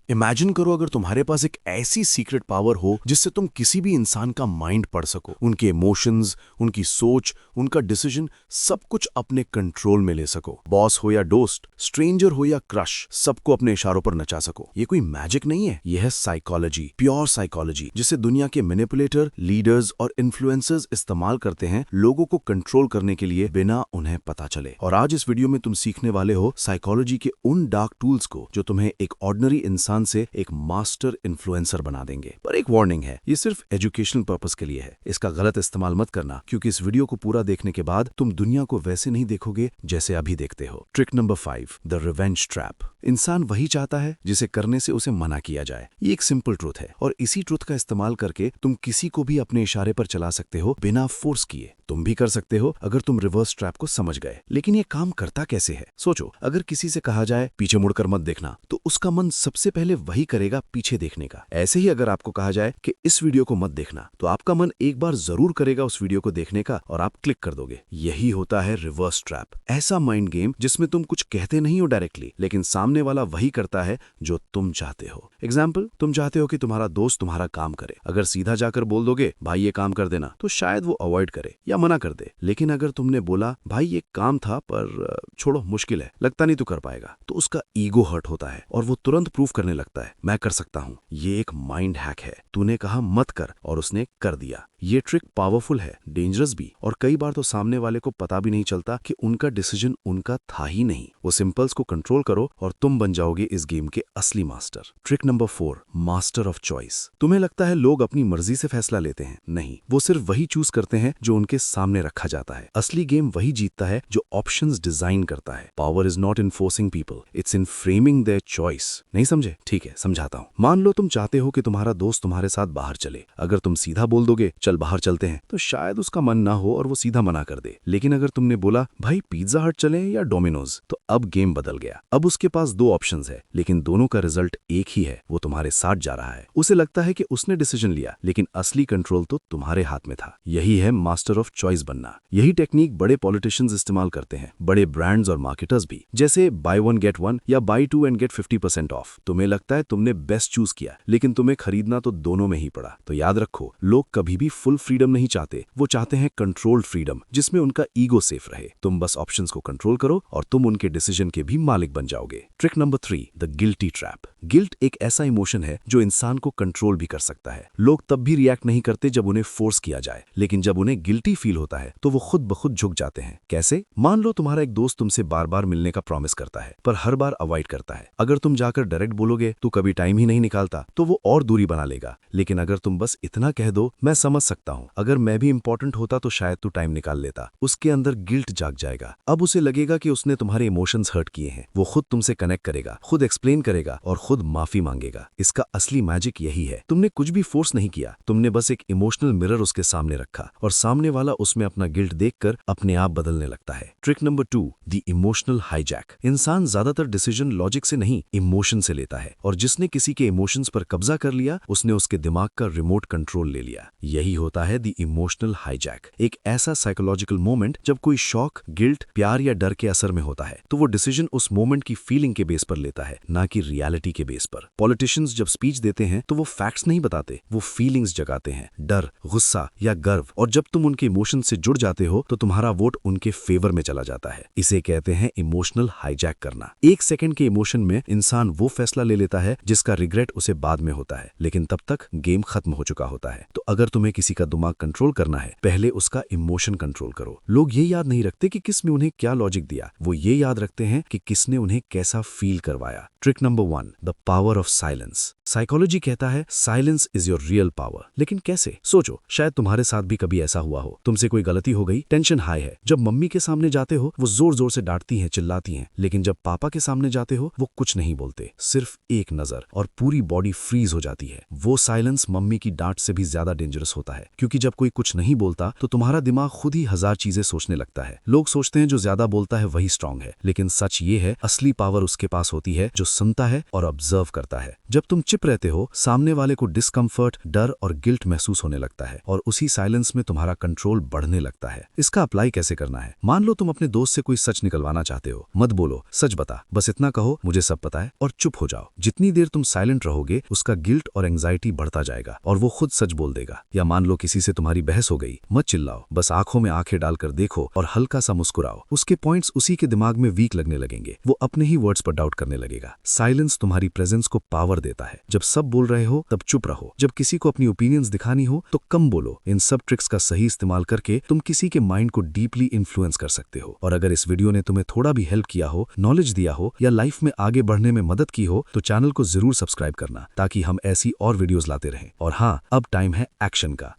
Imagine करो अगर तुम्हारे पास एक ऐसी सीक्रेट पावर हो जिससे तुम किसी भी इंसान का माइंड पढ़ सको, उनके इमोशंस, उनकी सोच, उनका डिसीजन, सब कुछ अपने कंट्रोल में ले सको। बॉस हो या दोस्त, स्ट्रेंजर हो या क्रश, सबको अपने इशारों पर नचा सको। ये कोई मैजिक नहीं है, यह है साइकोलॉजी, प्योर साइकोलॉजी, जिसे दुनिया के मैनिपुलेटर, लीडर्स और इन्फ्लुएंसर्स इस्तेमाल करते हैं लोगों को कंट्रोल करने के लिए बिना उन्हें पता चले। और आज इस वीडियो में तुम सीखने वाले हो साइकोलॉजी के उन डार्क टूल्स को जो तुम्हें एक ऑर्डिनरी इंसान से एक मास्टर इन्फ्लुएंसर बना देंगे। पर एक वार्निंग है, ये सिर्फ एजुकेशनल पर्पस के लिए है। इसका गलत इस्तेमाल मत करना, क्योंकि इस वीडियो को पूरा देखने के बाद तुम दुनिया को वैसे नहीं देखोगे जैसे अभी देखते हो। Trick number 5, the revenge trap. इंसान वही चाहता है जिसे करने से उसे मना किया जाए। ये एक सिंपल ट्रुथ है और इसी ट्रुथ का इस्तेमाल करके तुम किसी को भी अपने इशारे पर चला सकते हो बिना फोर्स किए। तुम भी कर सकते हो अगर तुम रिवर्स ट्रैप को समझ गए। लेकिन ये काम करता कैसे है? सोचो, अगर किसी से कहा जाए पीछे मुड़कर मत देखना, तो उसका मन सबसे पहले वही करेगा, पीछे देखने का। ऐसे ही अगर आपको कहा जाए कि इस वीडियो को मत देखना, तो आपका मन एक बार जरूर करेगा उस वीडियो को देखने का और आप क्लिक कर दोगे। यही होता है रिवर्स ट्रैप, ऐसा माइंड गेम जिसमें तुम कुछ कहते नहीं हो डायरेक्टली, लेकिन सामने वाला वही करता है जो तुम चाहते हो। एग्जाम्पल, तुम चाहते हो कि तुम्हारा दोस्त तुम्हारा काम करे। अगर सीधा जाकर बोल दोगे भाई ये काम कर देना, तो शायद वो अवॉइड करे या मना कर दे। लेकिन अगर तुमने बोला भाई ये काम था पर छोड़ो, मुश्किल है, लगता नहीं तू कर पाएगा, तो उसका ईगो हर्ट होता है और वो तुरंत प्रूफ करने लगता है मैं कर सकता हूँ। ये एक माइंड हैक है। तूने कहा मत कर और उसने कर दिया। ये ट्रिक पावरफुल है, डेंजरस भी, और कई बार तो सामने वाले को पता भी नहीं चलता कि उनका डिसीजन उनका था ही नहीं। वो सिंपल्स को कंट्रोल करो और तुम बन जाओगे इस गेम के असली master. Trick number 4, master of choice. तुम्हें लगता है लोग अपनी मर्जी से फैसला लेते हैं? नहीं, वो सिर्फ वही चूज करते हैं जो उनके सामने रखा जाता है। असली गेम वही जीतता है जो ऑप्शंस डिजाइन करता है। Power is not in forcing people, it's in framing their choice. नहीं समझे? ठीक है, समझाता हूँ। मान लो तुम चाहते हो कि तुम्हारा दोस्त तुम्हारे साथ बाहर चले। अगर तुम सीधा बोल दोगे चल बाहर चलते हैं, तो शायद उसका मन ना हो और वो सीधा मना कर दे। लेकिन अगर तुमने बोला भाई पिज्जा हट चलें या डोमिनोज, तो अब गेम बदल गया। अब उसके पास दो ऑप्शंस है, लेकिन दोनों का रिजल्ट एक ही है, वो तुम्हारे साथ जा रहा है। उसे लगता है कि उसने डिसीजन लिया, लेकिन असली कंट्रोल तो तुम्हारे हाथ में था। यही है मास्टर ऑफ चॉइस बनना। यही टेक्निक बड़े पॉलिटिशियंस इस्तेमाल करते हैं, बड़े ब्रांड्स और मार्केटर्स भी, जैसे बाय 1 गेट 1 या बाय 2 एंड गेट 50% ऑफ। तुम्हें लगता है तुमने बेस्ट चूज किया, लेकिन तुम्हें खरीदना तो दोनों में ही पड़ा। तो याद रखो, लोग कभी भी फुल फ्रीडम नहीं चाहते, वो चाहते हैं कंट्रोल्ड फ्रीडम, जिसमें उनका ईगो सेफ रहे। तुम बस ऑप्शंस को कंट्रोल करो और तुम उनके डिसीजन के भी मालिक बन जाओगे। Trick number 3, the guilty trap. Guilt एक ऐसा इमोशन है जो इंसान को कंट्रोल भी कर सकता है। लोग तब भी रिएक्ट नहीं करते जब उन्हें फोर्स किया जाए, लेकिन जब उन्हें गिल्टी फील होता है तो वो खुद ब खुद झुक जाते हैं। कैसे? मान लो तुम्हारा एक दोस्त तुमसे बार बार मिलने का प्रॉमिस करता है, पर हर बार अवॉइड करता है। अगर तुम जाकर डायरेक्ट बोलोगे तू कभी टाइम ही नहीं निकालता, तो वो और दूरी बना लेगा। लेकिन अगर तुम बस इतना कह दो मैं समझ सकता हूँ, अगर मैं भी इंपॉर्टेंट होता तो शायद तू टाइम निकाल लेता, उसके अंदर गिल्ट जाग जाएगा। अब उसे लगेगा कि उसने तुम्हारे इमोशंस हर्ट किए हैं। वो खुद तुमसे कनेक्ट करेगा, खुद एक्सप्लेन करेगा और खुद माफी मांगेगा। इसका असली मैजिक यही है, तुमने कुछ भी फोर्स नहीं किया, तुमने बस एक इमोशनल मिरर उसके सामने रखा और सामने वाला उसमें अपना गिल्ट देखकर अपने आप बदलने लगता है। Trick number 2, the emotional hijack. इंसान ज्यादातर डिसीजन लॉजिक से नहीं, इमोशन से लेता है, और जिसने किसी के इमोशंस पर कब्जा कर लिया उसने उसके दिमाग का रिमोट कंट्रोल ले लिया। यही होता है द इमोशनल हाईजैक, एक ऐसा साइकोलॉजिकल मोमेंट जब कोई शॉक, गिल्ट, प्यार या डर के असर में होता है, तो वो डिसीजन उस मोमेंट की फीलिंग के बेस पर लेता है, ना कि रियलिटी के बेस पर। पॉलिटिशियंस जब स्पीच देते हैं तो वो फैक्ट्स नहीं बताते, वो फीलिंग्स जगाते हैं, डर, गुस्सा या गर्व, और जब तुम उनके इमोशन से जुड़ जाते हो तो तुम्हारा वोट उनके फेवर में चला जाता है। इसे कहते हैं इमोशनल हाईजैक करना। एक सेकंड के इमोशन में इंसान वो फैसला ले लेता है जिसका रिग्रेट उसे बाद में होता है, लेकिन तब तक गेम खत्म हो चुका होता है। तो अगर तुम्हें किसी का दिमाग कंट्रोल करना है, पहले उसका इमोशन कंट्रोल करो। लोग ये याद नहीं रखते कि किसने उन्हें क्या लॉजिक दिया, वो ये याद रखते हैं कि किसने उन्हें कैसा फील करवाया। Trick number 1, the power of silence. Psychology कहता है silence is your real power. लेकिन कैसे? सोचो, शायद तुम्हारे साथ भी कभी ऐसा हुआ हो, तुमसे कोई गलती हो गई, टेंशन हाई है, जब मम्मी के सामने जाते हो वो जोर जोर से डांटती हैं, चिल्लाती हैं, लेकिन जब पापा के सामने जाते हो वो कुछ नहीं बोलते, सिर्फ एक नजर, और पूरी बॉडी फ्रीज हो जाती है। वो साइलेंस मम्मी की डांट से भी ज्यादा डेंजरस होता है, क्योंकि जब कोई कुछ नहीं बोलता तो तुम्हारा दिमाग खुद ही 1000 चीजें सोचने लगता है। लोग सोचते हैं जो ज्यादा बोलता है वही स्ट्रांग है, लेकिन सच ये है असली पावर उसके पास होती है जो सुनता है और ऑब्जर्व करता है। जब तुम चुप रहते हो, सामने वाले को डिस्कम्फर्ट, डर और गिल्ट महसूस होने लगता है और उसी साइलेंस में तुम्हारा कंट्रोल बढ़ने लगता है। इसका अप्लाई कैसे करना है? मान लो तुम अपने दोस्त से कोई सच निकलवाना चाहते हो। मत बोलो सच बता, बस इतना कहो मुझे सब पता है और चुप हो जाओ। जितनी देर तुम साइलेंट रहोगे उसका गिल्ट और एंजाइटी बढ़ता जाएगा और वो खुद सच बोल देगा। या मान लो किसी से तुम्हारी बहस हो गई, मत चिल्लाओ, बस आंखों में आंखें डालकर देखो और हल्का सा मुस्कुराओ। उसके पॉइंट्स उसी के दिमाग में वीक लगने लगेंगे, वो अपने ही वर्ड्स पर डाउट करने लगेगा। साइलेंस तुम्हारी प्रेजेंस को पावर देता है। जब सब बोल रहे हो तब चुप रहो, जब किसी को अपनी ओपिनियंस दिखानी हो तो कम बोलो। इन सब ट्रिक्स का सही इस्तेमाल करके तुम किसी के माइंड को डीपली इन्फ्लुएंस कर सकते हो। और अगर इस वीडियो ने तुम्हें थोड़ा भी हेल्प किया हो, नॉलेज दिया हो या लाइफ में आगे बढ़ने में मदद की हो तो चैनल को जरूर सब्सक्राइब करना ताकि हम ऐसी और वीडियोस लाते रहें। और हाँ, अब टाइम है एक्शन का।